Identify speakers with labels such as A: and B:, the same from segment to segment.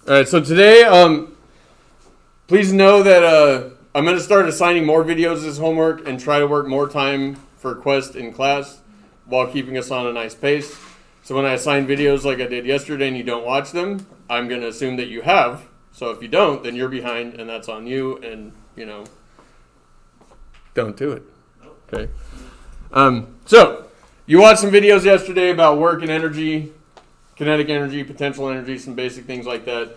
A: All right, so today, please know that I'm going to start assigning more videos as homework and try to work more time for Quest in class while keeping us on a nice pace. So when I assign videos like I did yesterday and you don't watch them, I'm going to assume that you have. So if you don't, then you're behind and that's on you and, don't do it. Okay. So you watched some videos yesterday about work and energy, kinetic energy, potential energy, some basic things like that.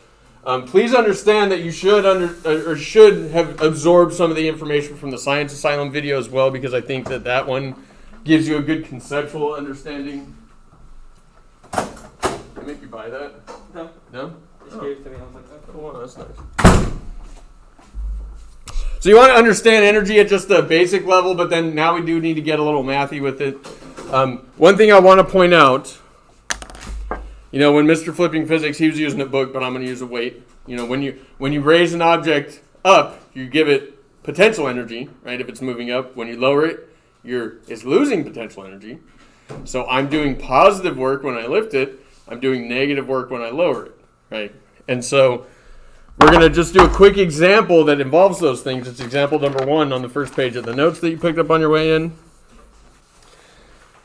A: Please understand that you should have absorbed some of the information from the Science Asylum video as well, because I think that one gives you a good conceptual understanding. Can I make you buy that?
B: No.
A: No?
B: Just gave it to me. I was like, oh,
A: Cool, that's nice. So you want to understand energy at just a basic level, but then now we do need to get a little mathy with it. One thing I want to point out, when Mr. Flipping Physics, he was using a book, but I'm going to use a weight. When you raise an object up, you give it potential energy, right? If it's moving up, when you lower it, it's losing potential energy. So I'm doing positive work when I lift it. I'm doing negative work when I lower it, right? And so we're going to just do a quick example that involves those things. It's example number 1 on the first page of the notes that you picked up on your way in.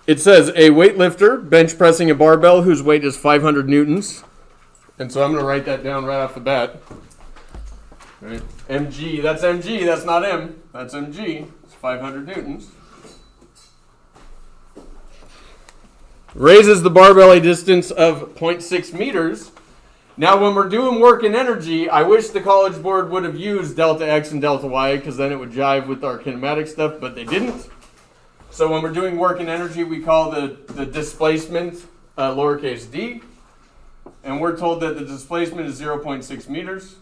A: It says a weightlifter bench pressing a barbell whose weight is 500 newtons. And so I'm going to write that down right off the bat. Right. mg, that's not m. That's mg. It's 500 newtons. Raises the barbell a distance of 0.6 meters. Now, when we're doing work and energy, I wish the College Board would have used delta x and delta y, because then it would jive with our kinematic stuff, but they didn't. So when we're doing work and energy, we call the displacement lowercase d. And we're told that the displacement is 0.6 meters.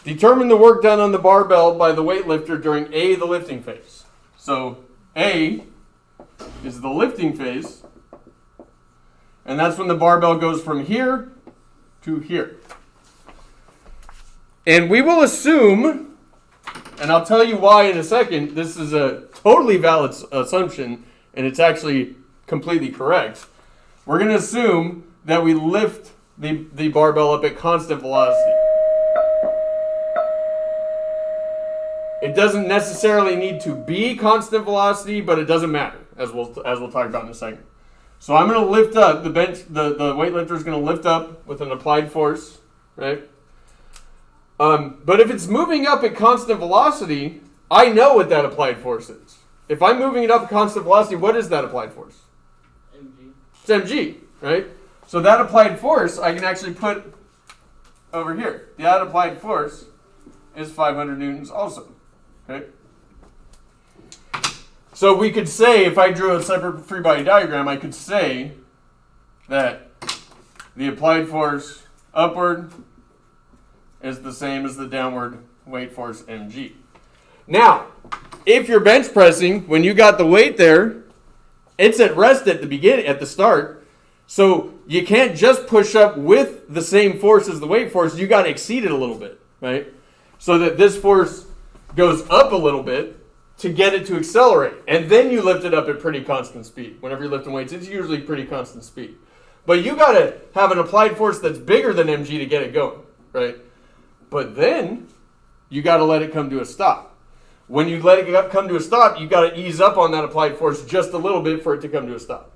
A: Determine the work done on the barbell by the weightlifter during A, the lifting phase. So A is the lifting phase. And that's when the barbell goes from here to here. And we will assume, and I'll tell you why in a second, this is a totally valid assumption, and it's actually completely correct. We're going to assume that we lift the barbell up at constant velocity. It doesn't necessarily need to be constant velocity, but it doesn't matter, as we'll talk about in a second. So I'm going to lift up, the weightlifter is going to lift up with an applied force, right? But if it's moving up at constant velocity, I know what that applied force is. If I'm moving it up at constant velocity, what is that applied force?
B: mg.
A: It's mg, right? So that applied force I can actually put over here. That applied force is 500 newtons also, okay? So we could say, if I drew a separate free body diagram, I could say that the applied force upward is the same as the downward weight force mg. Now, if you're bench pressing, when you got the weight there, it's at rest at the beginning, at the start. So you can't just push up with the same force as the weight force. You got to exceed it a little bit, right? So that this force goes up a little bit to get it to accelerate. And then you lift it up at pretty constant speed. Whenever you're lifting weights, it's usually pretty constant speed. But you got to have an applied force that's bigger than mg to get it going, right? But then you got to let it come to a stop. When you let it come to a stop, you got to ease up on that applied force just a little bit for it to come to a stop.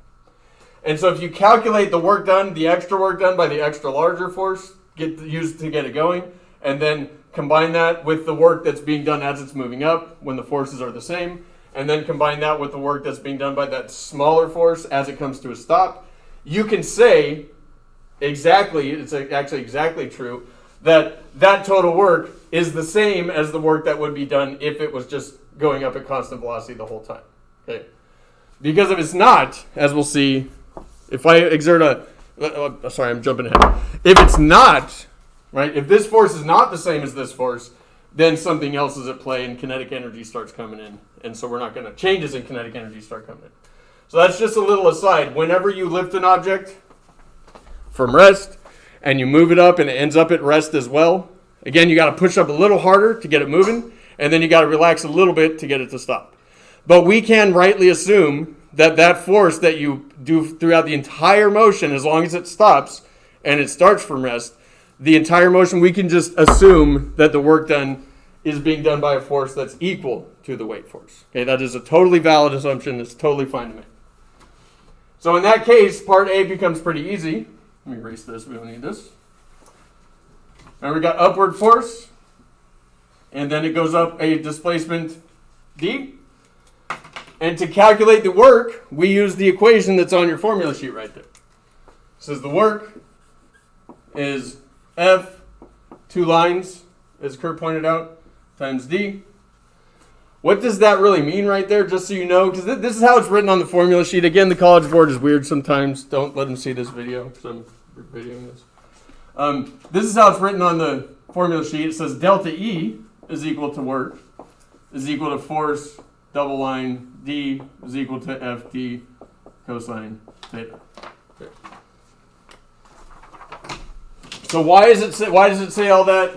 A: And so if you calculate the work done, the extra work done by the extra larger force used to get it going, and then combine that with the work that's being done as it's moving up when the forces are the same, and then combine that with the work that's being done by that smaller force as it comes to a stop, you can say exactly, it's actually exactly true, that total work is the same as the work that would be done if it was just going up at constant velocity the whole time. Okay? Because if it's not, as we'll see, if I exert sorry, I'm jumping ahead. If it's not, right, if this force is not the same as this force, then something else is at play and kinetic energy starts coming in. And so we're not going to, changes in kinetic energy start coming in. So that's just a little aside. Whenever you lift an object from rest and you move it up and it ends up at rest as well, again, you got to push up a little harder to get it moving, and then you got to relax a little bit to get it to stop. But we can rightly assume that force that you do throughout the entire motion, as long as it stops, and it starts from rest, the entire motion, we can just assume that the work done is being done by a force that's equal to the weight force. Okay, that is a totally valid assumption. It's totally fine to make. So in that case, part A becomes pretty easy. Let me erase this. We don't need this. Now we got upward force, and then it goes up a displacement D. And to calculate the work, we use the equation that's on your formula sheet right there. It says the work is F, 2 lines, as Kurt pointed out, times D. What does that really mean right there, just so you know? Because this is how it's written on the formula sheet. Again, the College Board is weird sometimes. Don't let them see this video, because I'm videoing this. This is how it's written on the formula sheet. It says delta E is equal to work, is equal to force, double line, D is equal to FD cosine theta. Okay. So why does it say all that?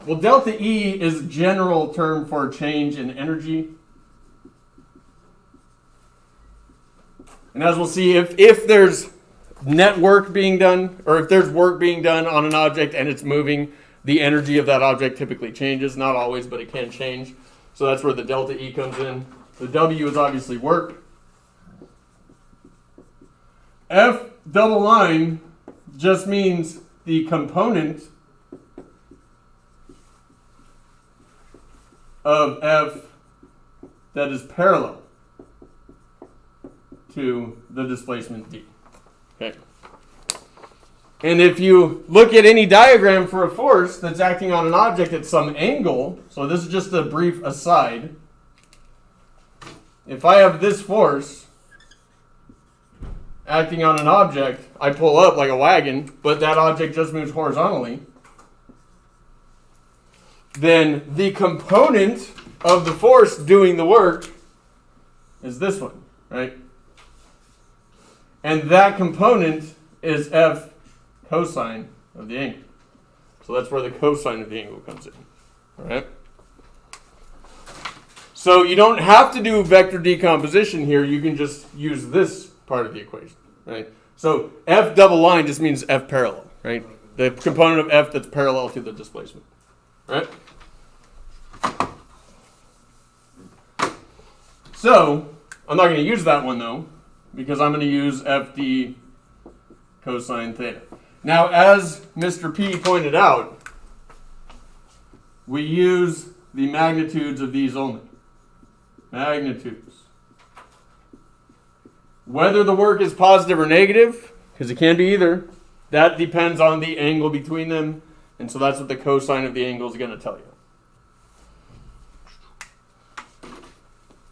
A: Well, delta E is a general term for change in energy. And as we'll see, if there's net work being done, or if there's work being done on an object and it's moving, the energy of that object typically changes. Not always, but it can change. So that's where the delta E comes in. The W is obviously work. F double line just means the component of F that is parallel to the displacement D. Okay. And if you look at any diagram for a force that's acting on an object at some angle, so this is just a brief aside. If I have this force acting on an object, I pull up like a wagon, but that object just moves horizontally, then the component of the force doing the work is this one, right? And that component is F cosine of the angle. So that's where the cosine of the angle comes in. All right? So you don't have to do vector decomposition here. You can just use this part of the equation, right? So F double line just means F parallel, right? The component of F that's parallel to the displacement, right? So I'm not going to use that one though, because I'm going to use FD cosine theta. Now, as Mr. P pointed out, we use the magnitudes of these only. Magnitudes. Whether the work is positive or negative, because it can be either, that depends on the angle between them, and so that's what the cosine of the angle is going to tell you.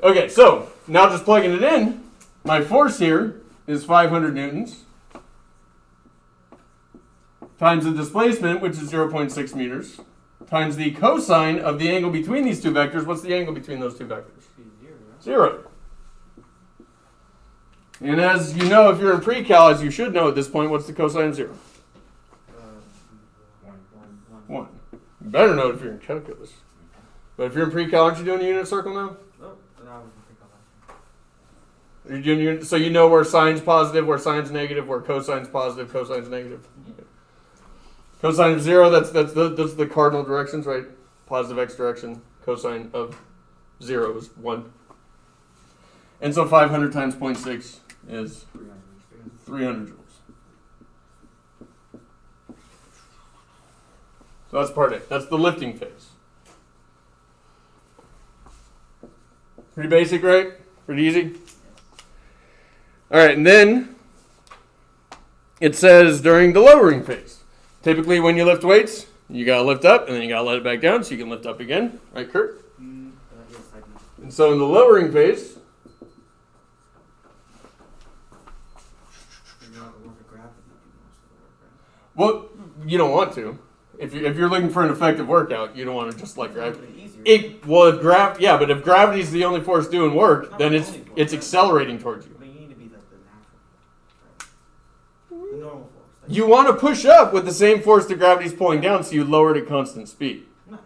A: Okay, so now just plugging it in, my force here is 500 newtons times the displacement, which is 0.6 meters, times the cosine of the angle between these two vectors. What's the angle between those two vectors? 0. And as you know, if you're in pre-cal, as you should know at this point, what's the cosine of 0? 1. You better know it if you're in calculus. But if you're in pre-cal, aren't you doing a unit circle now?
B: No, I was in pre-cal.
A: You're doing unit, so you know where sine's positive, where sine's negative, where cosine's positive, cosine's negative. Okay. Cosine of 0, that's the cardinal directions, right? Positive x direction. Cosine of 0 is 1. And so 500 times 0.6 is 300 joules. So that's part A. That's the lifting phase. Pretty basic, right? Pretty easy? All right, and then it says during the lowering phase. Typically when you lift weights, you got to lift up and then you got to let it back down so you can lift up again. Right, Kurt?
B: Yes, I do.
A: And so in the lowering phase, well, you don't want to. If you're looking for an effective workout, you don't want to just let gravity. But if gravity is the only force doing work, then it's accelerating towards you.
B: But you need to be like the natural force, right? The normal force. Like
A: You want to push up with the same force that gravity's pulling down, so you lower it at constant speed.
B: No.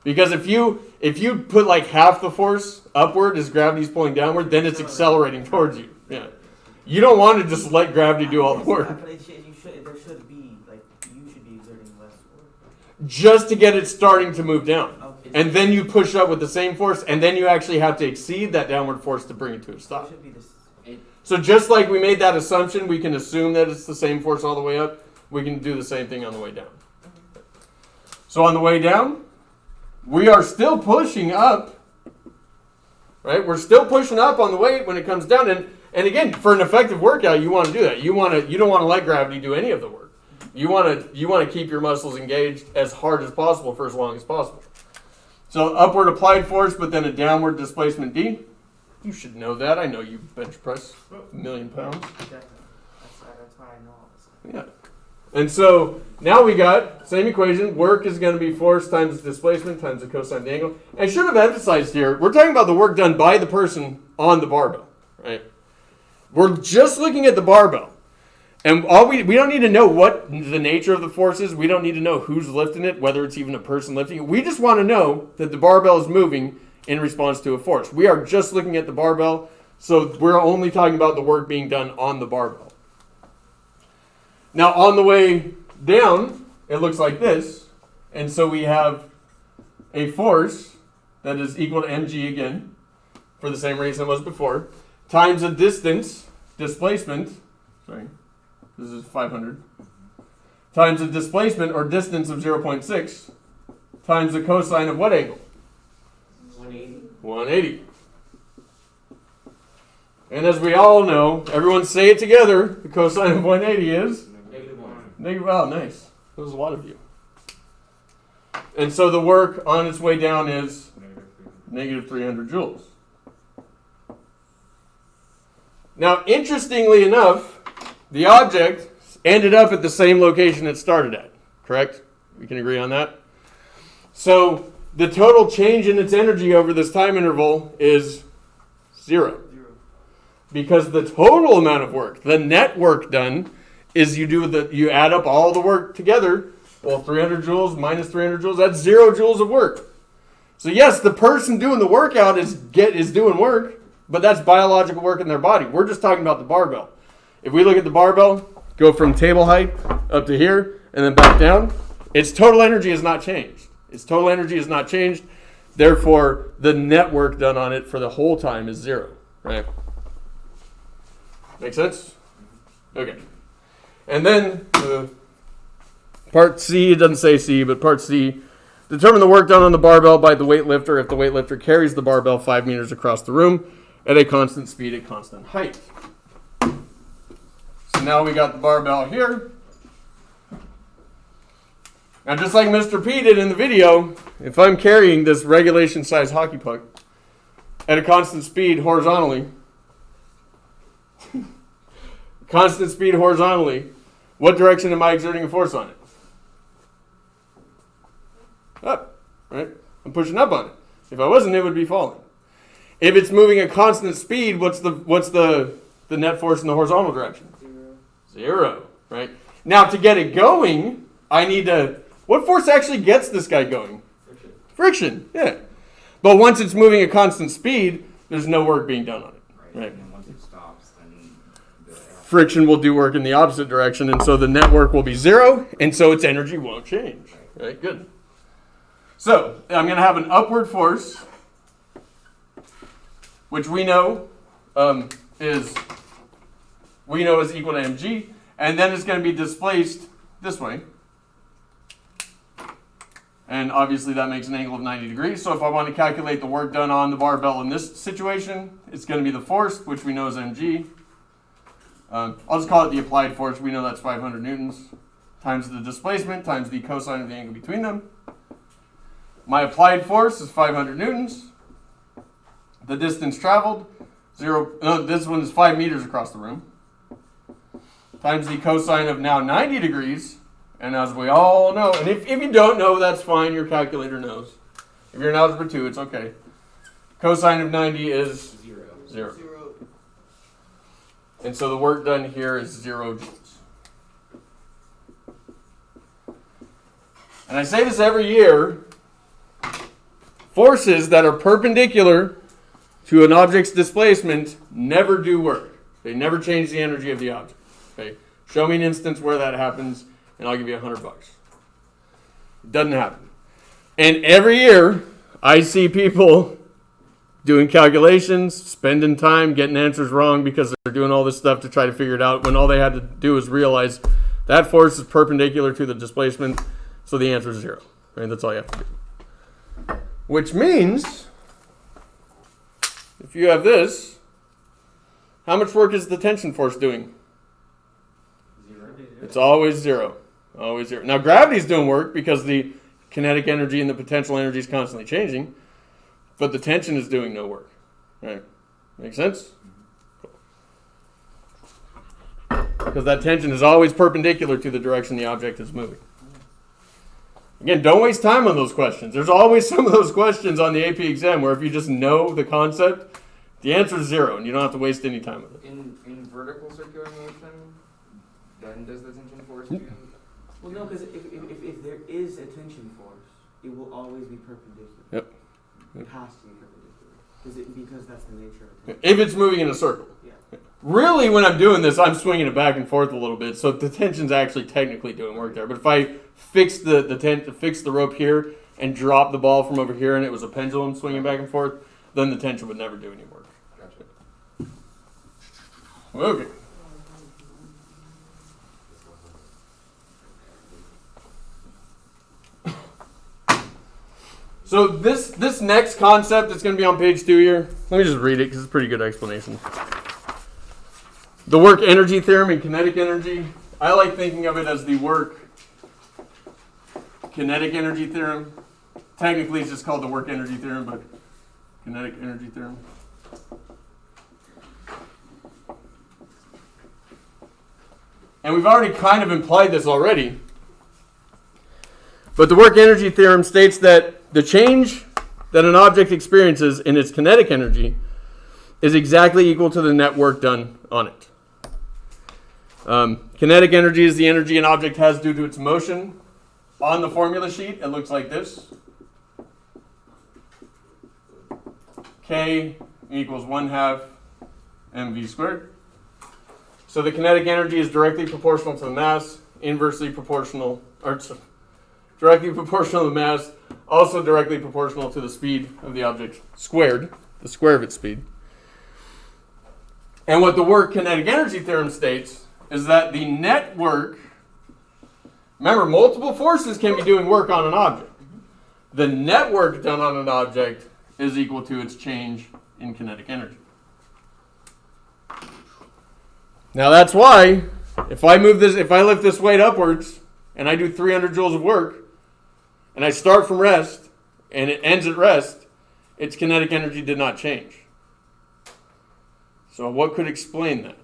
A: Because if you put like half the force upward as gravity's pulling downward, then it's accelerating towards you. Yeah. You don't want to just let gravity do all the work.
B: But there should be like you should be exerting less work.
A: Just to get it starting to move down.
B: Okay.
A: And then you push up with the same force, and then you actually have to exceed that downward force to bring it to a
B: So it
A: stop.
B: should be this.
A: So just like we made that assumption, we can assume that it's the same force all the way up. We can do the same thing on the way down. So on the way down, we are still pushing up, right? We're still pushing up on the weight when it comes down. And again, for an effective workout, you want to do that. You don't want to let gravity do any of the work. You want to keep your muscles engaged as hard as possible for as long as possible. So upward applied force, but then a downward displacement D. You should know that. I know you bench press a million pounds.
B: Definitely. That's why I know all this.
A: Yeah. And so now we got same equation. Work is going to be force times displacement times the cosine of the angle. I should have emphasized here, we're talking about the work done by the person on the barbell, right? We're just looking at the barbell. And we don't need to know what the nature of the force is. We don't need to know who's lifting it, whether it's even a person lifting it. We just want to know that the barbell is moving in response to a force. We are just looking at the barbell, so we're only talking about the work being done on the barbell. Now, on the way down, it looks like this. And so we have a force that is equal to mg again, for the same reason it was before, times a distance, displacement, sorry, this is 500, times a displacement or distance of 0.6, times the cosine of what angle?
B: 180.
A: 180. And as we all know, everyone say it together, the cosine of 180 is?
B: -1.
A: Oh, nice. There's a lot of you. And so the work on its way down is negative 300 joules. Now, interestingly enough, the object ended up at the same location it started at, correct? We can agree on that? So the total change in its energy over this time interval is 0.
B: 0.
A: Because the total amount of work, the net work done, is you add up all the work together. Well, 300 joules minus 300 joules, that's 0 joules of work. So yes, the person doing the workout is doing work, but that's biological work in their body. We're just talking about the barbell. If we look at the barbell, go from table height up to here, and then back down, its total energy has not changed. Its total energy has not changed. Therefore, the net work done on it for the whole time is 0, right? Make sense? Okay. And then part C, it doesn't say C, but part C, determine the work done on the barbell by the weightlifter if the weightlifter carries the barbell 5 meters across the room at a constant speed at constant height. So now we got the barbell here. Now just like Mr. P did in the video, if I'm carrying this regulation size hockey puck at a constant speed horizontally, what direction am I exerting a force on it? Up, right? I'm pushing up on it. If I wasn't, it would be falling. If it's moving at constant speed, what's the net force in the horizontal direction? 0, right? Now to get it going, I need to, what force actually gets this guy going? Friction, yeah. But once it's moving at constant speed, there's no work being done on it, right?
C: And then once it stops, then
A: Friction will do work in the opposite direction, and so the net work will be 0, and so its energy won't change. Right, good. So I'm going to have an upward force, which we know is equal to mg, and then it's going to be displaced this way. And obviously that makes an angle of 90 degrees. So if I want to calculate the work done on the barbell in this situation, it's going to be the force, which we know is mg. I'll just call it the applied force. We know that's 500 newtons times the displacement times the cosine of the angle between them. My applied force is 500 newtons. The distance traveled, this one is 5 meters across the room, times the cosine of now 90 degrees. And as we all know, and if you don't know, that's fine. Your calculator knows. If you're in algebra 2, it's okay. Cosine of 90 is 0. And so the work done here is 0 joules. And I say this every year. Forces that are perpendicular to an object's displacement never do work. They never change the energy of the object. Okay? Show me an instance where that happens. and I'll give you $100. It doesn't happen. And every year, I see people doing calculations, spending time, getting answers wrong because they're doing all this stuff to try to figure it out when all they had to do is realize that force is perpendicular to the displacement, so the answer is 0. Right? That's all you have to do. Which means, if you have this, how much work is the tension force doing?
B: 0.
A: It's always 0. Always 0. Now, gravity's doing work because the kinetic energy and the potential energy is constantly changing, but the tension is doing no work. Right? Make sense? Because that tension is always perpendicular to the direction the object is moving. Again, don't waste time on those questions. There's always some of those questions on the AP exam where if you just know the concept, the answer is 0, and you don't have to waste any time with it.
C: In vertical circular motion, then does the tension force do?
B: Well, no, because if there is a tension force, it will always be perpendicular.
A: Yep.
B: It has to be perpendicular. Because that's the nature of tension.
A: If it's moving in a circle.
B: Yeah.
A: Really, when I'm doing this, I'm swinging it back and forth a little bit, so the tension's actually technically doing work there. But if I fix the rope here and drop the ball from over here, and it was a pendulum swinging back and forth, then the tension would never do any work.
C: Gotcha.
A: Okay. So this next concept is going to be on page 2 here. Let me just read it because it's a pretty good explanation. The work energy theorem and kinetic energy. I like thinking of it as the work kinetic energy theorem. Technically, it's just called the work energy theorem, but kinetic energy theorem. And we've already kind of implied this already. But the work energy theorem states that the change that an object experiences in its kinetic energy is exactly equal to the net work done on it. Kinetic energy is the energy an object has due to its motion. On the formula sheet, it looks like this. K equals 1/2 mv squared. So the kinetic energy is directly proportional to the mass, inversely proportional, directly proportional to the mass, also directly proportional to the speed of the object squared, the square of its speed. And what the work kinetic energy theorem states is that the net work, remember, multiple forces can be doing work on an object. The net work done on an object is equal to its change in kinetic energy. Now that's why, if I lift this weight upwards, and I do 300 joules of work, and I start from rest, and it ends at rest, its kinetic energy did not change. So what could explain that?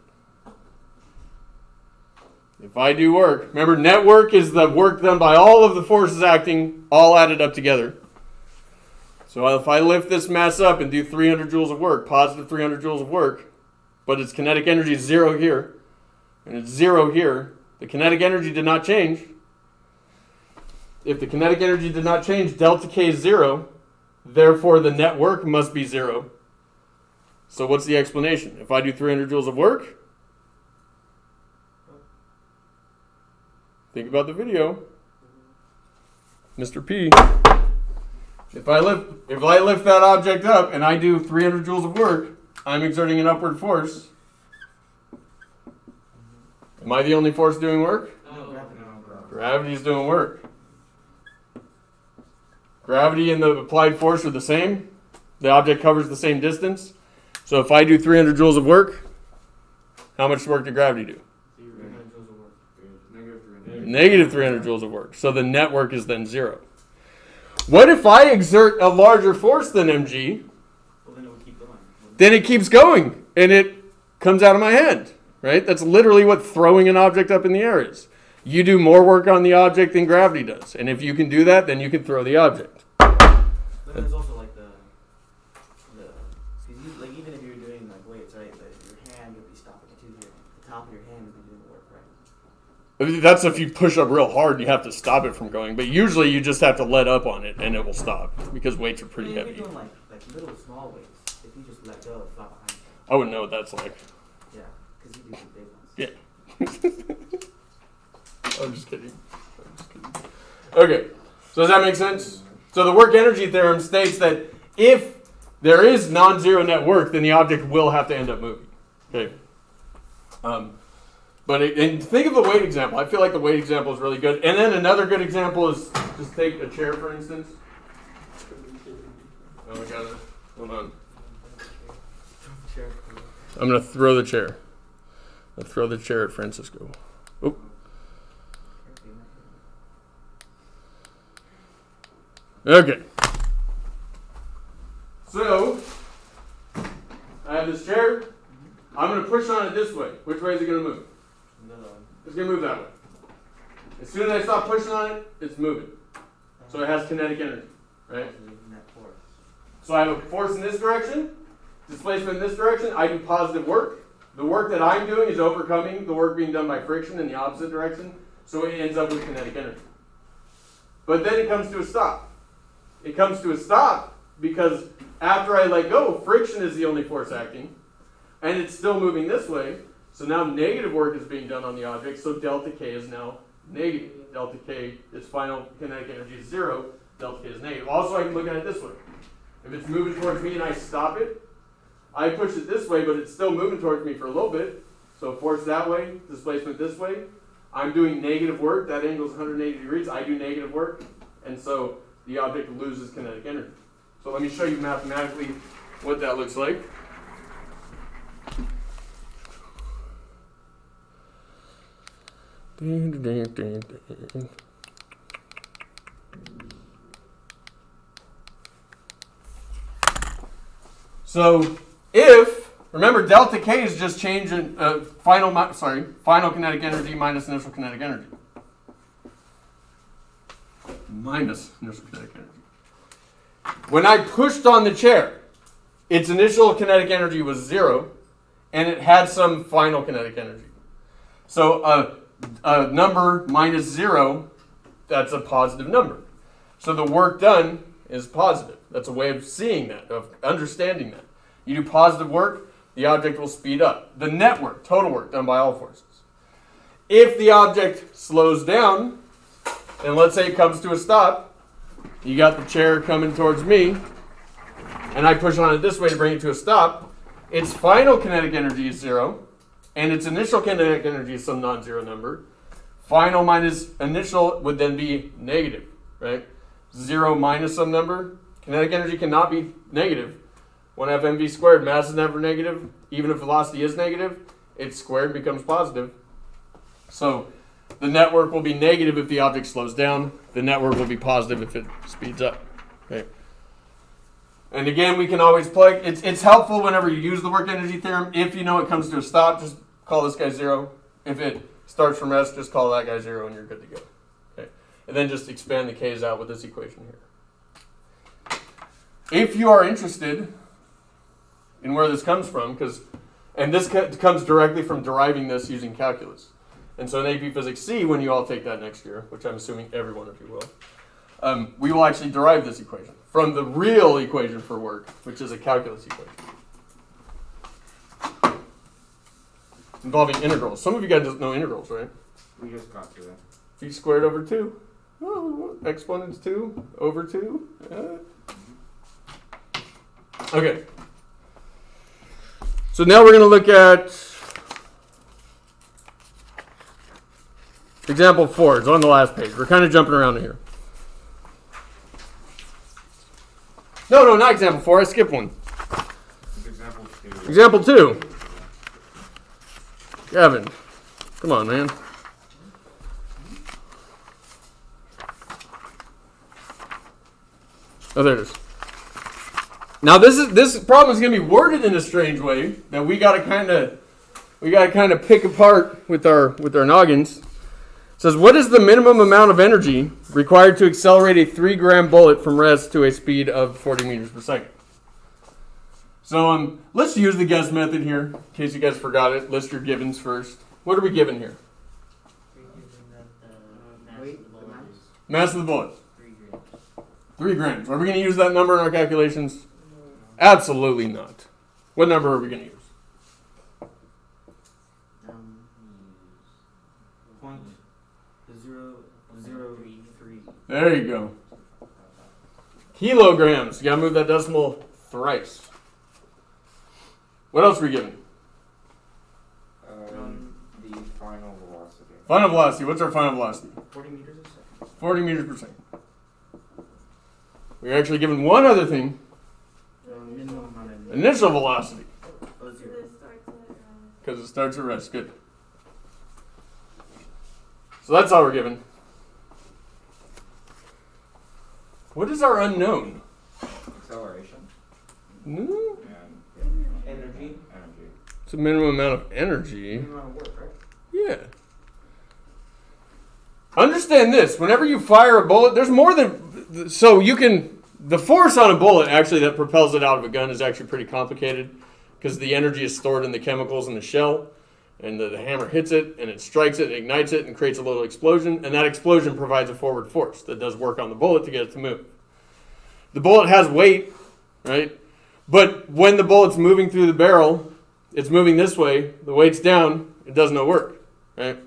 A: If I do work, remember, net work is the work done by all of the forces acting, all added up together. So if I lift this mass up and do 300 joules of work, positive 300 joules of work, but its kinetic energy is 0 here, and it's 0 here, the kinetic energy did not change. If the kinetic energy did not change, delta K is 0, therefore the net work must be 0. So what's the explanation? If I do 300 joules of work, think about the video, Mr. P. If I lift that object up and I do 300 joules of work, I'm exerting an upward force. Am I the only force doing work?
B: No.
A: Gravity is doing work. Gravity and the applied force are the same. The object covers the same distance. So if I do 300 joules of work, how much work did gravity do?
B: 300 joules of work.
A: Negative 300 joules of work. So the net work is then 0. What if I exert a larger force than mg?
B: Well, then it will keep going.
A: Then it keeps going, and it comes out of my hand, right? That's literally what throwing an object up in the air is. You do more work on the object than gravity does. And if you can do that, then you can throw the object.
B: But there's also like like even if you're doing like weights, right? Your hand would be stopping it too here. The top of your hand would be doing the work, right?
A: That's if you push up real hard, you have to stop it from going. But usually you just have to let up on it, and it will stop because weights are pretty heavy.
B: If you're doing like little small weights, if you just let go, it's not behind you.
A: I wouldn't know what that's like.
B: Yeah, because you do some big ones.
A: Yeah. I'm just kidding. Okay, so does that make sense? So the work energy theorem states that if there is non-zero net work, then the object will have to end up moving. Okay. And think of the weight example. I feel like the weight example is really good. And then another good example is just take a chair, for instance. Oh, I got it. Hold on. I'm going to throw the chair. I'll throw the chair at Francisco. Oop. Okay. So, I have this chair. I'm going to push on it this way. Which way is it going to move? It's going to move that way. As soon as I stop pushing on it, it's moving. So it has kinetic energy, right? So I have a force in this direction, displacement in this direction. I do positive work. The work that I'm doing is overcoming the work being done by friction in the opposite direction. So it ends up with kinetic energy. But then it comes to a stop. It comes to a stop because after I let go, friction is the only force acting. And it's still moving this way. So now negative work is being done on the object. So delta K is now negative. Delta K, its final kinetic energy is 0. Delta K is negative. Also, I can look at it this way. If it's moving towards me and I stop it, I push it this way, but it's still moving towards me for a little bit. So force that way, displacement this way. I'm doing negative work. That angle is 180 degrees. I do negative work. And so the object loses kinetic energy. So let me show you mathematically what that looks like. So if, remember delta K is just change in final kinetic energy minus initial kinetic energy. Minus initial kinetic energy. When I pushed on the chair, its initial kinetic energy was 0, and it had some final kinetic energy. So a number minus 0, that's a positive number. So the work done is positive. That's a way of seeing that, of understanding that. You do positive work, the object will speed up. The net work, total work done by all forces. If the object slows down, and let's say it comes to a stop, you got the chair coming towards me, and I push on it this way to bring it to a stop, its final kinetic energy is 0, and its initial kinetic energy is some non-zero number. Final minus initial would then be negative, right? 0 minus some number. Kinetic energy cannot be negative. 1/2 mv squared, mass is never negative. Even if velocity is negative, it's squared becomes positive. So the network will be negative if the object slows down. The network will be positive if it speeds up. Okay. And again, we can always plug. It's helpful whenever you use the work energy theorem. If you know it comes to a stop, just call this guy 0. If it starts from rest, just call that guy 0 and you're good to go. Okay. And then just expand the k's out with this equation here. If you are interested in where this comes from, and this comes directly from deriving this using calculus. And so in AP Physics C, when you all take that next year, which I'm assuming every one of you will, we will actually derive this equation from the real equation for work, which is a calculus equation. Involving integrals. Some of you guys don't know integrals, right?
C: We just got to that.
A: V squared over 2. Oh, exponents 2 over 2. Okay. So now we're going to look at example 4. It's on the last page. We're kind of jumping around here. No, not example 4. I skipped one.
C: It's example 2.
A: Example 2. Gavin, come on, man. Oh, there it is. Now this problem is going to be worded in a strange way that we got to kind of pick apart with our noggins. It says, what is the minimum amount of energy required to accelerate a 3-gram bullet from rest to a speed of 40 meters per second? So let's use the guess method here, in case you guys forgot it. List your givens first. What are we given here? Mass of the bullet. 3 grams. Are we going to use that number in our calculations? Absolutely not. What number are we going to use?
B: .003.
A: There you go. Kilograms. You gotta move that decimal thrice. What else were we given?
C: The final velocity.
A: Final velocity. What's our final velocity?
B: 40 meters a second.
A: 40 meters per second. We're actually given one other thing.
B: Minimum amount of
A: Initial velocity.
B: Oh, zero.
A: Because it starts at rest. Good. So that's all we're given. What is our unknown?
C: Acceleration.
A: No.
C: And
B: Energy.
C: energy.
A: It's a minimum amount of energy.
B: Minimum amount of work, right?
A: Yeah. Understand this. Whenever you fire a bullet, there's more than... So you can... The force on a bullet, actually, that propels it out of a gun is actually pretty complicated because the energy is stored in the chemicals in the shell, and the hammer hits it, and it strikes it, and ignites it, and creates a little explosion, and that explosion provides a forward force that does work on the bullet to get it to move. The bullet has weight, right? But when the bullet's moving through the barrel, it's moving this way, the weight's down, it does no work, right?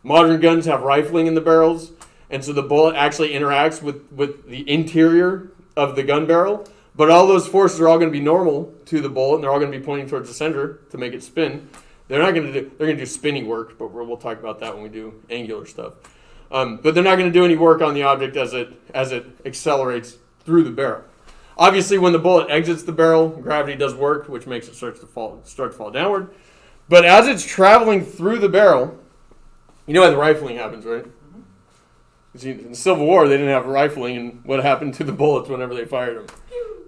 A: Modern guns have rifling in the barrels, and so the bullet actually interacts with the interior of the gun barrel, but all those forces are all going to be normal to the bullet, and they're all going to be pointing towards the center to make it spin. They're going to do spinning work, but we'll talk about that when we do angular stuff. But they're not going to do any work on the object as it accelerates through the barrel. Obviously, when the bullet exits the barrel, gravity does work, which makes it start to fall downward. But as it's traveling through the barrel, you know how the rifling happens, right? See, in the Civil War, they didn't have rifling, and what happened to the bullets whenever they fired them?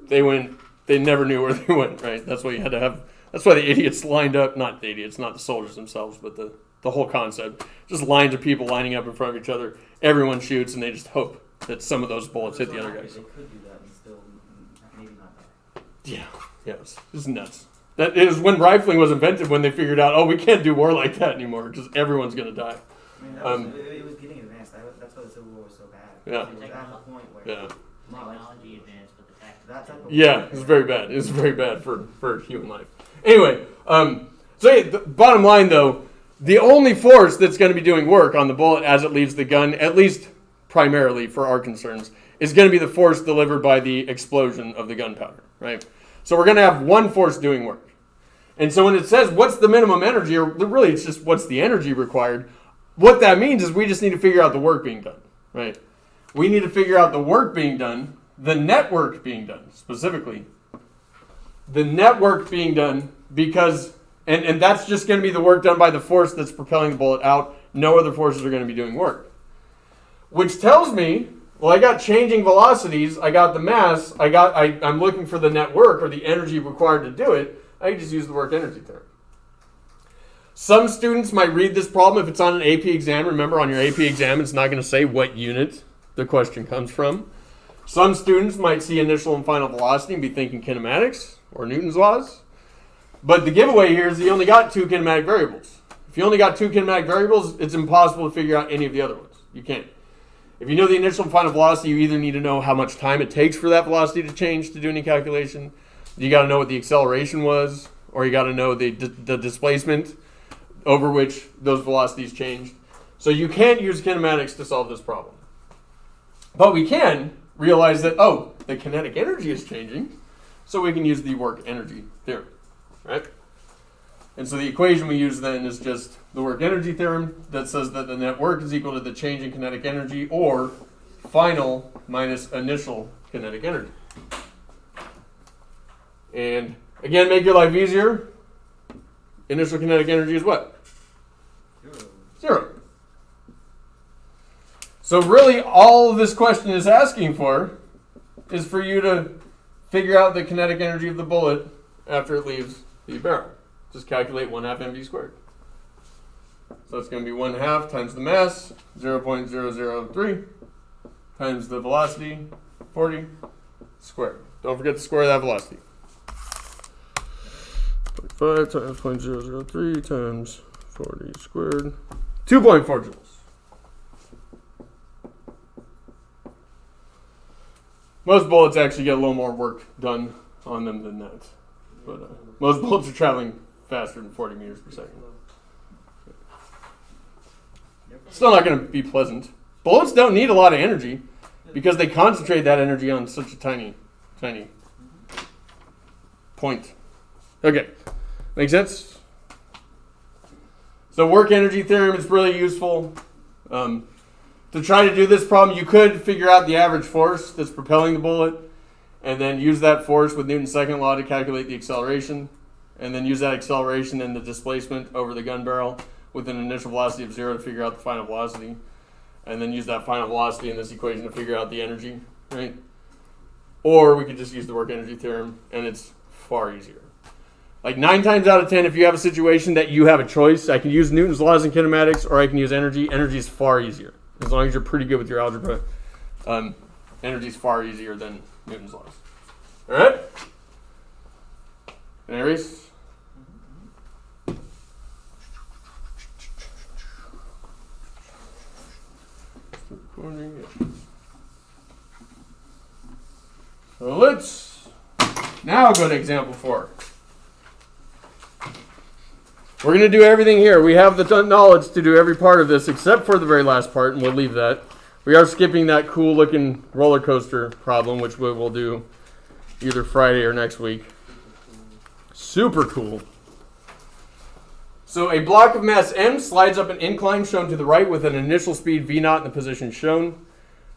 A: They never knew where they went, right? That's why you had to have. That's why the idiots lined up. Not the idiots, not the soldiers themselves, but the whole concept. Just lines of people lining up in front of each other. Everyone shoots, and they just hope that some of those bullets hit the other guys.
B: They could do that and still maybe not die.
A: Yeah, it's nuts. That is when rifling was invented. When they figured out, we can't do war like that anymore because everyone's gonna die.
B: I mean, it was getting advanced. That's why the Civil War was so bad.
A: Yeah.
B: It was at the point where
D: Technology advanced, but the tactics.
B: that type of
A: Yeah, it's very bad. It's very bad for human life. Anyway, the bottom line though, the only force that's going to be doing work on the bullet as it leaves the gun, at least primarily for our concerns, is going to be the force delivered by the explosion of the gunpowder, right? So we're going to have one force doing work. And so when it says what's the minimum energy, or really it's just what's the energy required, what that means is we just need to figure out the work being done, right? We need to figure out the work being done, the network being done, specifically. The network being done because, and that's just going to be the work done by the force that's propelling the bullet out. No other forces are going to be doing work. Which tells me, well, I got changing velocities, I got the mass, I'm looking for the network or the energy required to do it. I can just use the work energy theorem. Some students might read this problem if it's on an AP exam. Remember, on your AP exam, it's not going to say what unit the question comes from. Some students might see initial and final velocity and be thinking kinematics or Newton's laws. But the giveaway here is you only got two kinematic variables. If you only got two kinematic variables, it's impossible to figure out any of the other ones. You can't. If you know the initial and final velocity, you either need to know how much time it takes for that velocity to change to do any calculation. You got to know what the acceleration was, or you got to know the displacement over which those velocities changed. So you can't use kinematics to solve this problem. But we can realize that, the kinetic energy is changing, so we can use the work energy theorem, right? And so the equation we use then is just the work energy theorem that says that the net work is equal to the change in kinetic energy, or final minus initial kinetic energy. And again, make your life easier. Initial kinetic energy is what? Zero. So really all this question is asking for is for you to figure out the kinetic energy of the bullet after it leaves the barrel. Just calculate 1/2 mv squared. So it's going to be 1/2 times the mass, 0.003, times the velocity, 40, squared. Don't forget to square that velocity. 0.5 times 0.003 times 40 squared. 2.4 joules. Most bullets actually get a little more work done on them than that. But most bullets are traveling faster than 40 meters per second. Still not going to be pleasant, Bullets don't need a lot of energy because they concentrate that energy on such a tiny point. Okay, make sense? So work energy theorem is really useful. To try to do this problem, you could figure out the average force that's propelling the bullet and then use that force with Newton's second law to calculate the acceleration, and then use that acceleration and the displacement over the gun barrel with an initial velocity of 0 to figure out the final velocity, and then use that final velocity in this equation to figure out the energy, right? Or we could just use the work energy theorem, and it's far easier. Like 9 times out of 10, if you have a situation that you have a choice, I can use Newton's laws in kinematics or I can use energy. Energy is far easier. As long as you're pretty good with your algebra, energy is far easier than Newton's laws. All right? Can I erase? So let's now go to example 4. We're going to do everything here. We have the knowledge to do every part of this except for the very last part, and we'll leave that. We are skipping that cool-looking roller coaster problem, which we will do either Friday or next week. Super cool. So a block of mass m slides up an incline shown to the right with an initial speed v0 in the position shown.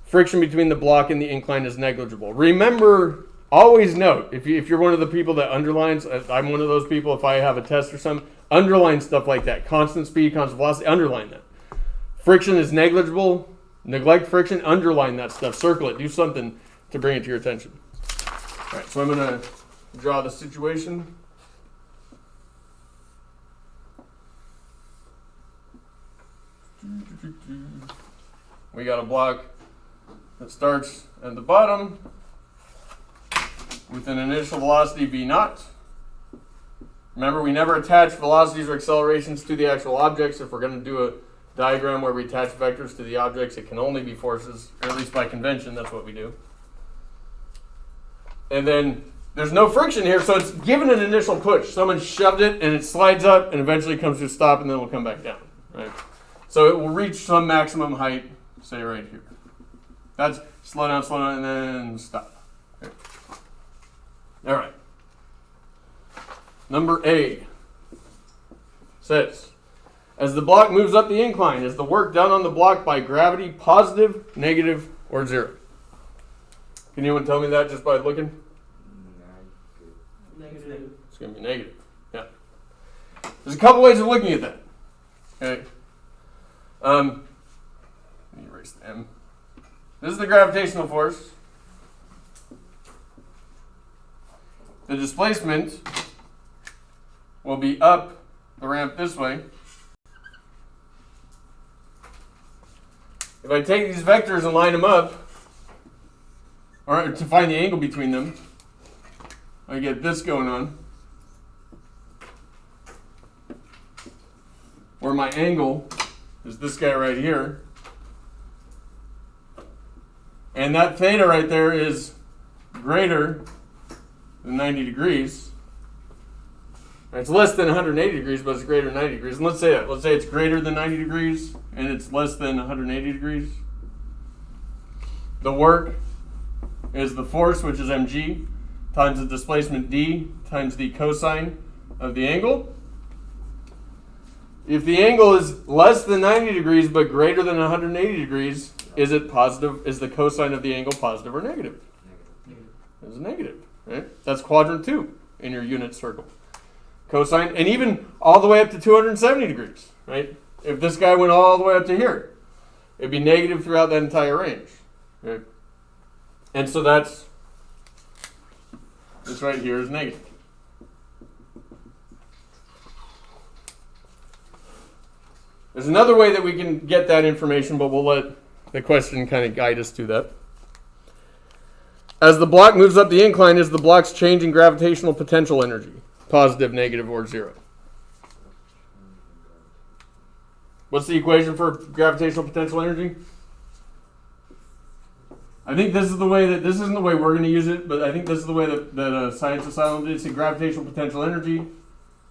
A: Friction between the block and the incline is negligible. Remember, always note, if you're one of the people that underlines, I'm one of those people, if I have a test or something, underline stuff like that. Constant speed, constant velocity, underline that. Friction is negligible. Neglect friction, underline that stuff. Circle it. Do something to bring it to your attention. All right, so I'm going to draw the situation. We got a block that starts at the bottom with an initial velocity v0. Remember, we never attach velocities or accelerations to the actual objects. If we're going to do a diagram where we attach vectors to the objects, it can only be forces, or at least by convention, that's what we do. And then there's no friction here, so it's given an initial push. Someone shoved it, and it slides up, and eventually comes to a stop, and then it will come back down. Right? So it will reach some maximum height, say right here. That's slow down, and then stop. Okay. All right. Number A says, as the block moves up the incline, is the work done on the block by gravity positive, negative, or 0? Can anyone tell me that just by looking?
B: Negative.
A: It's going to be negative. Yeah. There's a couple ways of looking at that. Okay. Let me erase the M. This is the gravitational force. The displacement will be up the ramp this way. If I take these vectors and line them up, or to find the angle between them, I get this going on, where my angle is this guy right here. And that theta right there is greater than 90 degrees. It's less than 180 degrees, but it's greater than 90 degrees. And let's say that. Let's say it's greater than 90 degrees, and it's less than 180 degrees. The work is the force, which is mg, times the displacement d, times the cosine of the angle. If the angle is less than 90 degrees, but greater than 180 degrees, is it positive? Is the cosine of the angle positive or negative? Negative. It's negative, right? That's quadrant 2 in your unit circle. Cosine, and even all the way up to 270 degrees, right? If this guy went all the way up to here, it'd be negative throughout that entire range, right? And so this right here is negative. There's another way that we can get that information, but we'll let the question kind of guide us to that. As the block moves up the incline, is the block's change in gravitational potential energy positive, negative, or 0? What's the equation for gravitational potential energy? I think this is the way this isn't the way we're going to use it, but I think this is the way that Science Asylum did. See, gravitational potential energy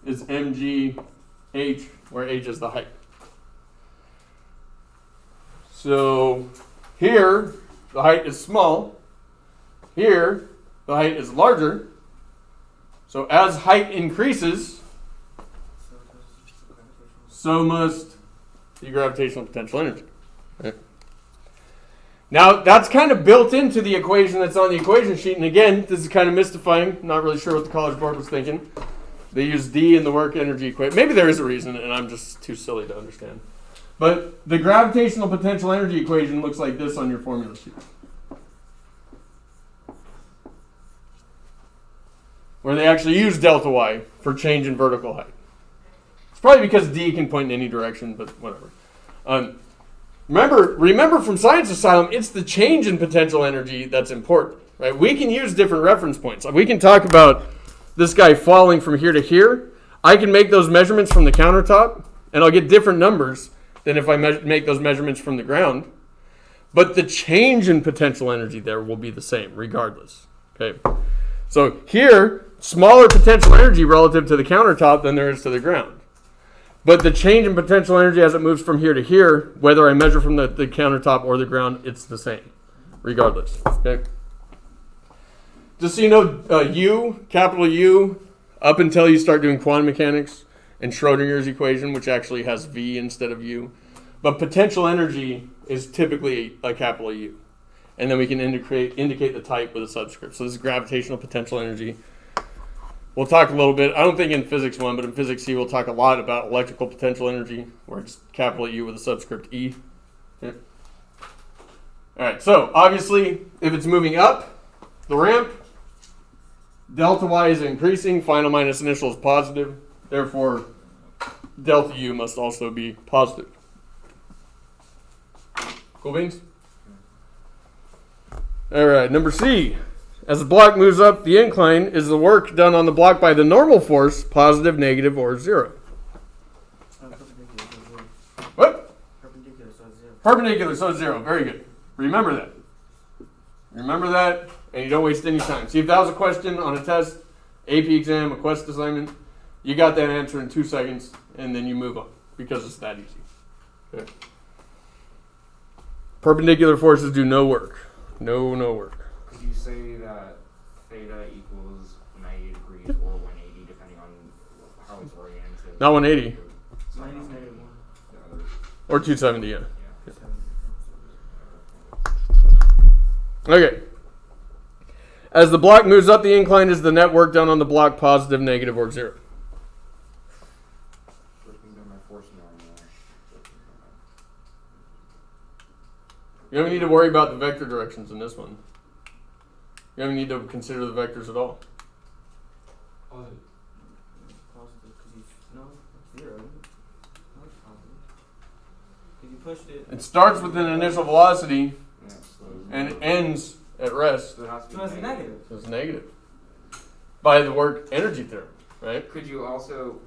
A: is mg h, where h is the height. So here, the height is small. Here, the height is larger. So as height increases, so must the gravitational potential energy. Right? Now, that's kind of built into the equation that's on the equation sheet. And again, this is kind of mystifying. Not really sure what the College Board was thinking. They use D in the work energy equation. Maybe there is a reason, and I'm just too silly to understand. But the gravitational potential energy equation looks like this on your formula sheet. Where they actually use delta Y for change in vertical height. It's probably because D can point in any direction, but whatever. Remember from Science Asylum, it's the change in potential energy that's important. Right? We can use different reference points. We can talk about this guy falling from here to here. I can make those measurements from the countertop, and I'll get different numbers than if I make those measurements from the ground. But the change in potential energy there will be the same, regardless. Okay. So here, smaller potential energy relative to the countertop than there is to the ground. But the change in potential energy as it moves from here to here, whether I measure from the countertop or the ground, it's the same, regardless. Okay. Just so you know, U, capital U, up until you start doing quantum mechanics and Schrodinger's equation, which actually has V instead of U. But potential energy is typically a capital U. And then we can indicate the type with a subscript. So this is gravitational potential energy. We'll talk a little bit, I don't think in Physics 1, but in Physics C, we'll talk a lot about electrical potential energy, where it's capital U with a subscript E. Okay. All right, so obviously, if it's moving up the ramp, delta Y is increasing, final minus initial is positive, therefore delta U must also be positive. Cool beans? All right, number C. As the block moves up the incline, is the work done on the block by the normal force positive, negative, or zero? What?
B: Perpendicular, so it's 0.
A: Perpendicular, so it's 0. Very good. Remember that. Remember that, and you don't waste any time. See, if that was a question on a test, AP exam, a quest assignment, you got that answer in 2 seconds, and then you move on, because it's that easy. Okay. Perpendicular forces do no work. No work.
C: Could you say that theta equals 90 degrees or 180, depending on how it's oriented?
A: Not 180.
B: Mine is negative 1.
A: Or 270, yeah.
C: Yeah.
A: Okay. As the block moves up the incline, is the net work done on the block positive, negative, or 0? You don't need to worry about the vector directions in this one. You don't need to consider the vectors at all.
B: Positive, because no, it's 0. No, it's positive. Because you pushed it.
A: It starts with an initial velocity
C: Yeah, so
A: and it ends at rest.
C: so it has to be
B: So it's negative.
A: So it's negative. By the work energy theorem, right?
C: Could you also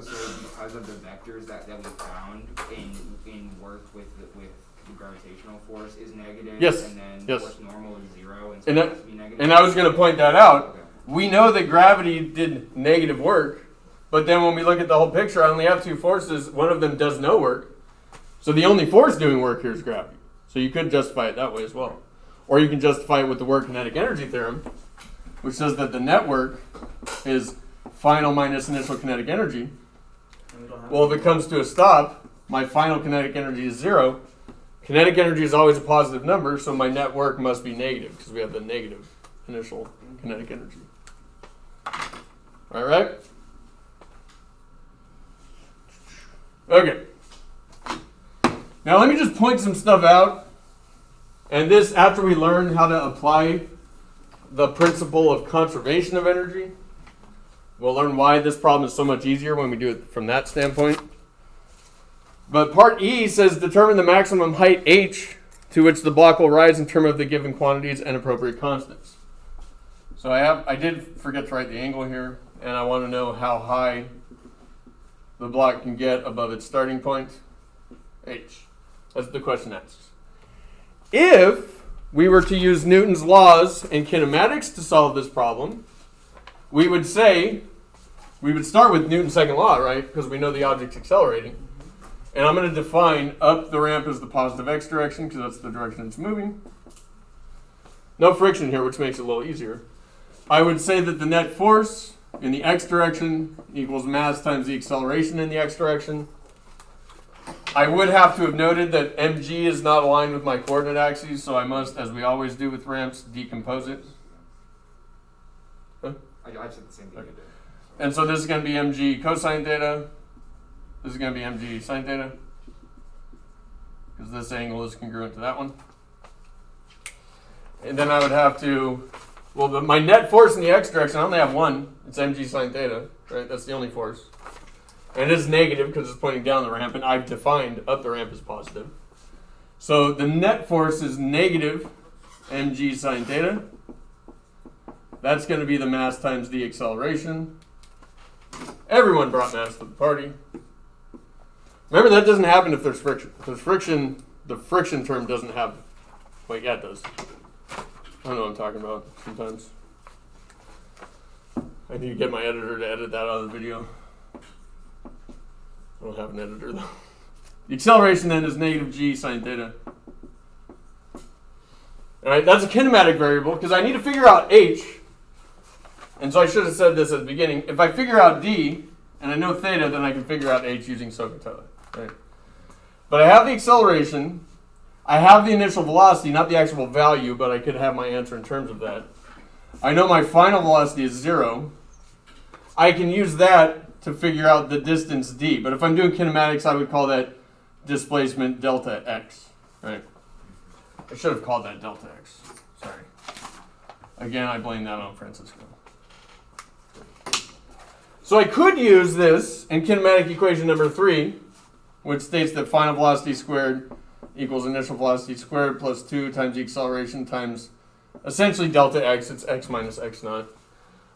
C: say because of the vectors that we found in work with the gravitational force is negative,
A: Yes,
C: and then
A: yes.
C: force normal is 0, and so
A: And
C: it
A: that-
C: has to be negative?
A: And I was going to point that out.
C: Okay.
A: We know that gravity did negative work, but then when we look at the whole picture, I only have 2 forces. One of them does no work. So the only force doing work here is gravity. So you could justify it that way as well. Or you can justify it with the work kinetic energy theorem, which says that the net work is final minus initial kinetic energy.
B: And we don't have
A: Well, if it comes to a stop, my final kinetic energy is 0. Kinetic energy is always a positive number, so my net work must be negative because we have the negative initial kinetic energy. All right? Okay. Now let me just point some stuff out. And this, after we learn how to apply the principle of conservation of energy, we'll learn why this problem is so much easier when we do it from that standpoint. But part E says determine the maximum height h to which the block will rise in terms of the given quantities and appropriate constants. So I did forget to write the angle here, and I want to know how high the block can get above its starting point, h. That's what the question asks. If we were to use Newton's laws in kinematics to solve this problem, we would start with Newton's second law, right? Because we know the object's accelerating. And I'm going to define up the ramp as the positive x direction because that's the direction it's moving. No friction here, which makes it a little easier. I would say that the net force in the x direction equals mass times the acceleration in the x direction. I would have to have noted that mg is not aligned with my coordinate axes, so I must, as we always do with ramps, decompose it. Huh?
C: I said the same thing you did.
A: And so this is going to be mg cosine theta. This is going to be mg sine theta. Because this angle is congruent to that one. And then I would have to, well, my net force in the x direction, I only have one. It's mg sine theta, right? That's the only force. And it is negative because it's pointing down the ramp, and I've defined up the ramp as positive. So the net force is negative mg sine theta. That's going to be the mass times the acceleration. Everyone brought mass to the party. Remember, that doesn't happen if there's friction. If there's friction, the friction term doesn't happen. Wait, yeah, it does. I don't know what I'm talking about sometimes. I need to get my editor to edit that out of the video. I don't have an editor, though. The acceleration then is negative g sine theta. All right, that's a kinematic variable because I need to figure out h. And so I should have said this at the beginning. If I figure out d and I know theta, then I can figure out h using SOHCAHTOA. Right? But I have the acceleration. I have the initial velocity, not the actual value, but I could have my answer in terms of that. I know my final velocity is 0. I can use that to figure out the distance d. But if I'm doing kinematics, I would call that displacement delta x. Right? I should have called that delta x. Sorry. Again, I blame that on Francisco. So I could use this in kinematic equation number 3, which states that final velocity squared equals initial velocity squared plus 2 times the acceleration times essentially delta x. It's x minus x naught.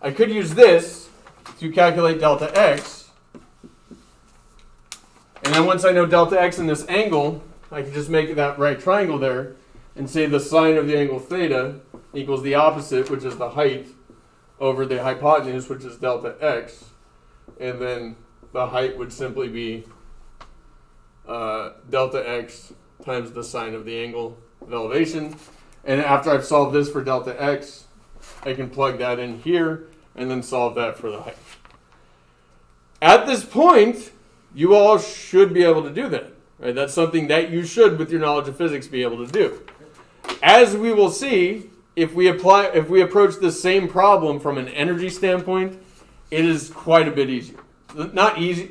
A: I could use this to calculate delta x. And then once I know delta x in this angle, I can just make that right triangle there and say the sine of the angle theta equals the opposite, which is the height, over the hypotenuse, which is delta x. And then the height would simply be delta x times the sine of the angle of elevation. And after I've solved this for delta x, I can plug that in here and then solve that for the height. At this point, you all should be able to do that. Right? That's something that you should, with your knowledge of physics, be able to do. As we will see, if we approach the same problem from an energy standpoint, it is quite a bit easier. Not easy.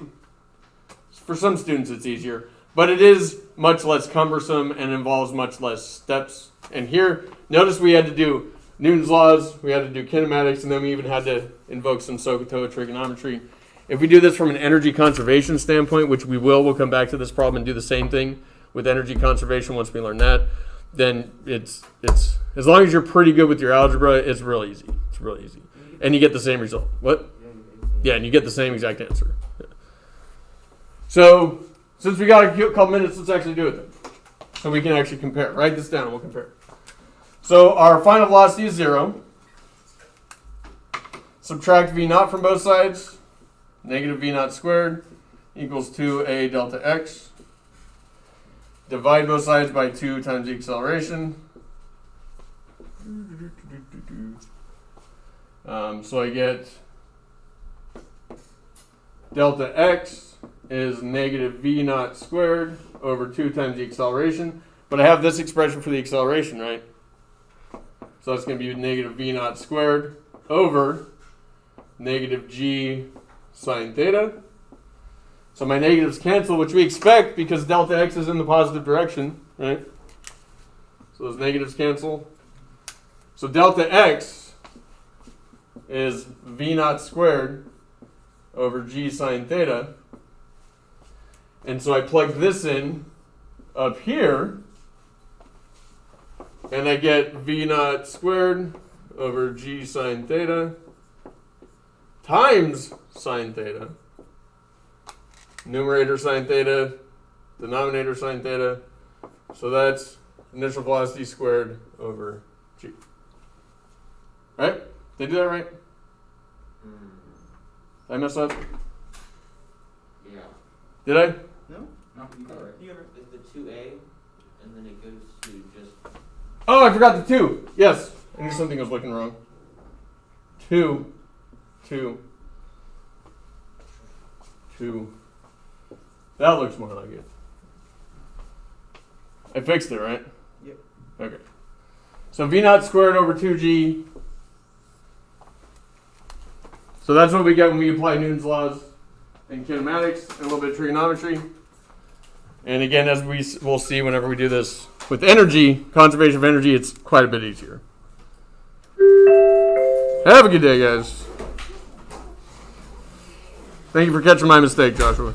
A: For some students it's easier, but it is much less cumbersome and involves much less steps. And here, notice we had to do Newton's laws, we had to do kinematics, and then we even had to invoke some SOHCAHTOA trigonometry. If we do this from an energy conservation standpoint, which we will, we'll come back to this problem and do the same thing with energy conservation once we learn that, then it's as long as you're pretty good with your algebra, it's real easy. It's real easy. And you get the same result. What? Yeah, and you get the same exact answer. Yeah. So, since we got a couple minutes, let's actually do it then. So we can actually compare. Write this down and we'll compare. So our final velocity is 0. Subtract v naught from both sides. Negative v naught squared equals 2a delta x. Divide both sides by 2 times the acceleration. So I get delta x is negative v naught squared over 2 times the acceleration. But I have this expression for the acceleration, right? So that's going to be negative v naught squared over negative g sine theta. So my negatives cancel, which we expect because delta x is in the positive direction, right? So those negatives cancel. So delta x is v naught squared over g sine theta. And so I plug this in up here, and I get v naught squared over g sine theta times sine theta. Numerator sine theta, denominator sine theta. So that's initial velocity squared over g. Right? Did I do that right? Did I mess up?
C: Yeah.
A: Did I?
B: No?
C: No, you got it right.
B: You ever?
E: With the 2a, and then it goes to just
A: Oh, I forgot the 2. Yes. I knew something was looking wrong. 2. 2. 2. That looks more like it. I fixed it, right?
B: Yep.
A: Okay. So V naught squared over 2g. So that's what we get when we apply Newton's laws in kinematics and a little bit of trigonometry. And again, as we'll see whenever we do this with energy, conservation of energy, it's quite a bit easier. Have a good day, guys. Thank you for catching my mistake, Joshua.